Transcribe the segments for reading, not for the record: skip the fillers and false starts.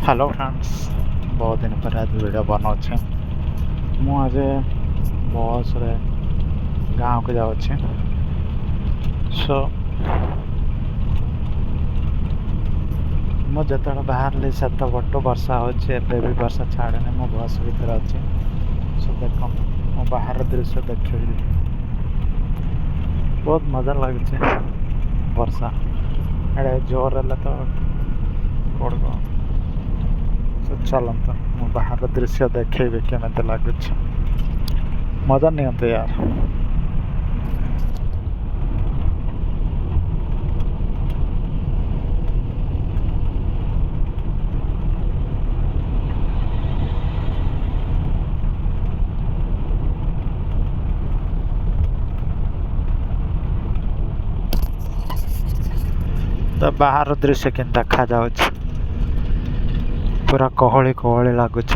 Hello friends, बहुत दिन पर आज वीडियो बनाऊे। मुझे बस रे गाँव को जाऊे। सो मुझे बाहर से बट वर्षा होबे भी वर्षा छाड़े मो बस भर अच्छे। सो देख मो बाहर दृश्य देख बहुत मजा लगुच। वर्षा एडे जोर है तो पड़ो। तो चलत मो बाहर दृश्य देखेबी केमती लगुच। मजा नियंतु यार। तो बाहर दृश्य के देखा जाऊँ पूरा कहली कहली लगुच।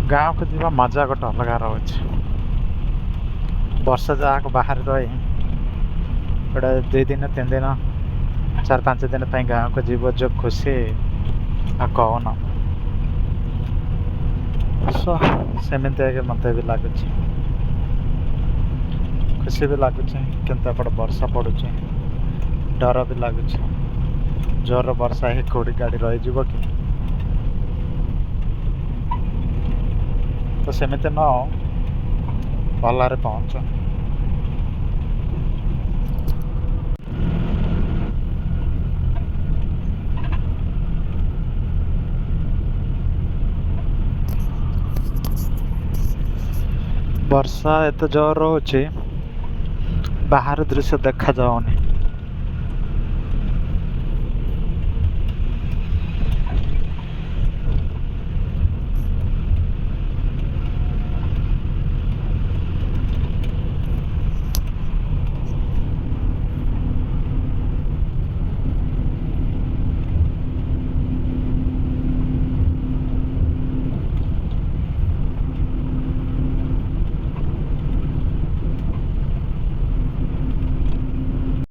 गाँव को जीवा मजा गोटे अलग रोचे। वर्ष जाक बाहर रही गोटे 2 दिन 3 दिन 4-5 दिन गाँव को जीव जो खुशी आ कहना। सो सेमती मत भी लगुच, खुशी भी लगुच किंतु एपटे वर्षा पड़ू डर भी लगुच। जोर वर्षा ही कौड़ी गाड़ी रही कि तो सेमती न भलरे पहुँच। वर्षा एत जोर रोचे बाहर दृश्य देखा जाऊनी।